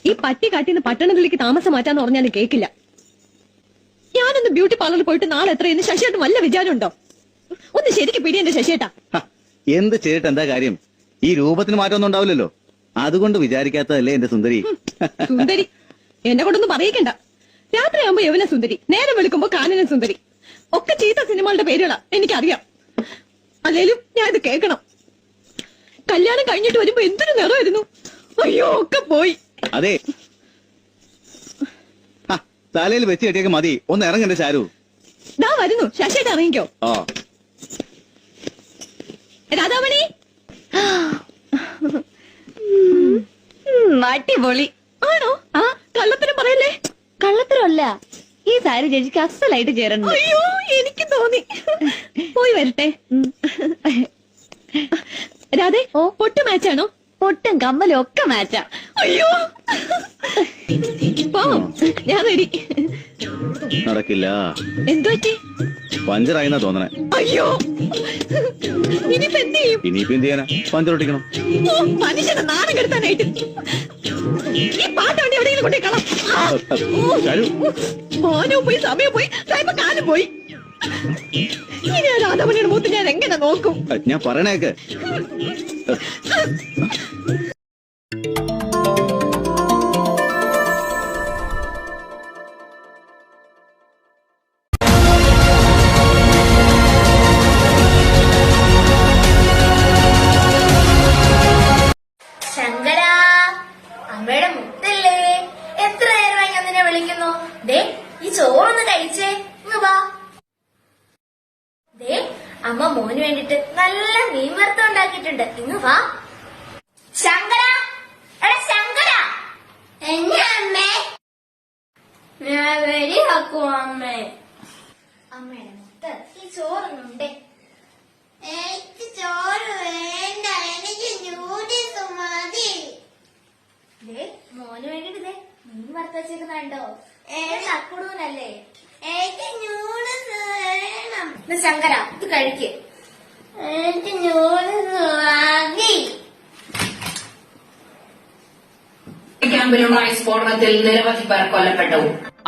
ഈ പട്ടി കാട്ടിന്ന് പട്ടണത്തിലേക്ക് താമസം മാറ്റാന്ന് പറഞ്ഞാലും കേക്കില്ല. ഞാനൊന്ന് ബ്യൂട്ടി പാർലറിൽ പോയിട്ട് നാളെ എത്രയെന്ന് ശശിയേട്ടൻ വല്ല വിചാരമുണ്ടോ? ഒന്ന് ശരിക്ക് പിടി എന്റെ ശശിയേട്ടാ. എന്ത് ചെയ്തിട്ട് എന്താ കാര്യം? ഈ രൂപത്തിന് മാറ്റമൊന്നും ഉണ്ടാവില്ലല്ലോ. അതുകൊണ്ട് വിചാരിക്കാത്തതല്ലേ എന്റെ സുന്ദരി. സുന്ദരി എന്നെ കൊണ്ടൊന്നും പറയിക്കണ്ട. രാത്രിയാകുമ്പോ യവന സുന്ദരി, നേരം വെളുക്കുമ്പോ കാനന സുന്ദരി, ഒക്കെ ചീത്ത സിനിമകളുടെ പേരുകളാ എനിക്കറിയാം. അല്ലേലും ഞാൻ ഇത് കേൾക്കണം. കല്യാണം കഴിഞ്ഞിട്ട് വരുമ്പോ എന്തൊരു നിറമായിരുന്നു. അയ്യോ ഒക്കെ പോയി. അതെ, തലയിൽ വെച്ച് കെട്ടിയൊക്കെ മതി. ഒന്ന് ഇറങ്ങണ്ടേ ചാരു? ദാ വരുന്നു. ശശിയേട്ട ഇറങ്ങിക്കോ. രാധാമണി അടിപൊളി ആണോ? ആ കള്ളത്തരം പറയല്ലേ. കള്ളത്തരമല്ല, ഈ സാരി ചേച്ചിക്ക് അസലായിട്ട് ചേരണം. അയ്യോ എനിക്ക് തോന്നി. പോയി വരട്ടെ. രാധേ, പൊട്ട് മാച്ചാണോ? പൊട്ടും കമ്മലും ഒക്കെ മാച്ചാ. അയ്യോ ഞാൻ റെഡി. നടക്കില്ല. എന്തു പറ്റി? പഞ്ചറായിന്നാ തോന്നണേ. അയ്യോ ഇനിയിപ്പോ എന്ത് ചെയ്യും? ഇനിയിപ്പോ എന്ത് ചെയ്യാനാ? പഞ്ചറൊട്ടിക്കണം. മനുഷ്യനെ നാണം കെടുത്താനായിട്ട് ഈ പാട്ട് വേണ്ടി എവിടെയെങ്കിലും കൊണ്ടേ കളാം. മോനും പോയി, സമയം പോയി, കാലം പോയി. ഇനി ആ രാധാമണിയുടെ മൂത്ത് ഞാൻ എങ്ങനെ നോക്കും? ഞാൻ പറയണേക്ക്. ശങ്കരാ, അമ്മയുടെ മുത്തല്ലേ, എത്ര നേരമായി ഞാൻ നിന്നെ വിളിക്കുന്നു. ദേ ഈ ചോറൊന്ന് കഴിച്ചേ, ഇങ്ങ് വാ. ദേ അമ്മ മോന് വേണ്ടിട്ട് നല്ല മീൻ വറുത്തം ഉണ്ടാക്കിയിട്ടുണ്ട്, ഇങ്ങ് വാ. ശങ്കര, എടാ ശങ്കര. എന്നെ അമ്മേ? ഞാൻ റെഡിയാക്കും അമ്മേ. അമ്മയുടെ മുത്ത്, ഈ ചോറൊന്നുണ്ടേ? എനിക്ക് ചോറ് വേണ്ട, എനിക്ക് നൂഡിൽസ് മതി. മോന് വേണ്ടിട്ട് ദേ മീൻ വറുത്ത വെച്ചേക്കുന്നുണ്ടോ? ചക്കുടൂനല്ലേ? എനിക്ക് നൂഡിൽസ് വേണം. ശങ്കര ഇത് കഴിക്ക്. എനിക്ക് നൂഡിൽസ് മതി. ക്യാമ്പിലുണ്ടായ സ്ഫോടനത്തിൽ നിരവധി പേർ കൊല്ലപ്പെട്ടു.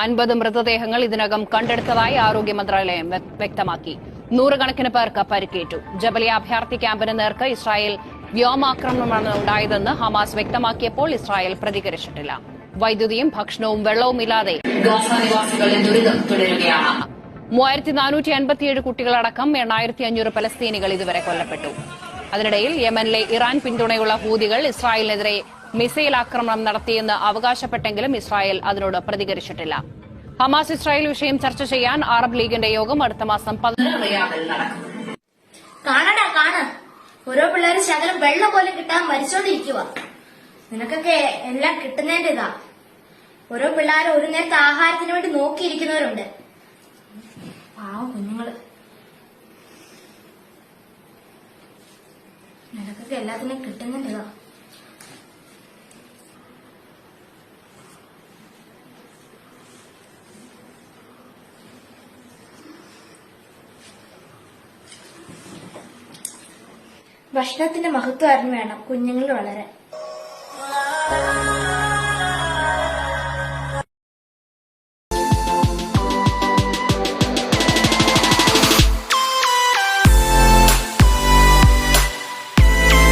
50 മൃതദേഹങ്ങൾ ഇതിനകം കണ്ടെടുത്തതായി ആരോഗ്യ മന്ത്രാലയം വ്യക്തമാക്കി. നൂറുകണക്കിന് പേർക്ക് പരിക്കേറ്റു. ജബലിയ അഭയാർത്ഥി ക്യാമ്പിന് നേർക്ക് ഇസ്രായേൽ വ്യോമാക്രമണമാണ് ഉണ്ടായതെന്ന് ഹമാസ് വ്യക്തമാക്കിയപ്പോൾ ഇസ്രായേൽ പ്രതികരിച്ചിട്ടില്ല. വൈദ്യുതിയും ഭക്ഷണവും വെള്ളവും ഇല്ലാതെ ഗാസ നിവാസികളുടെ ദുരിതം തുടരുകയാണ്. 3457 കുട്ടികളടക്കം 8500 പലസ്തീനികൾ ഇതുവരെ കൊല്ലപ്പെട്ടു. അതിനിടയിൽ യമനിലെ ഇറാൻ പിന്തുണയുള്ള ഹൂതികൾ ഇസ്രായേലിനെതിരെ മിസൈൽ ആക്രമണം നടത്തിയെന്ന് അവകാശപ്പെട്ടെങ്കിലും ഇസ്രായേൽ അതിനോട് പ്രതികരിച്ചിട്ടില്ല. ഹമാസ് ഇസ്രായേൽ വിഷയം ചർച്ച ചെയ്യാൻ അറബ് ലീഗിന്റെ യോഗം അടുത്ത മാസം 10 നടക്കും. കാണടാ കാണ്, ഓരോ പിള്ളേരും ശകലം വെള്ളം പോലും കിട്ടാൻ മരിച്ചോണ്ടിരിക്കുക. നിനക്കൊക്കെ എല്ലാം കിട്ടുന്നതിന്റെ ഇതാ. ഓരോ പിള്ളേരും ഒരു നേരത്തെ ആഹാരത്തിന് വേണ്ടി നോക്കിയിരിക്കുന്നവരുണ്ട്. പാവം കുഞ്ഞുങ്ങള്. നിനക്കൊക്കെ എല്ലാത്തിനും കിട്ടുന്നതിന്റെ ഇതാ. ഭക്ഷണത്തിന്റെ മഹത്വം അറിഞ്ഞു വേണം കുഞ്ഞുങ്ങൾ വളരാൻ.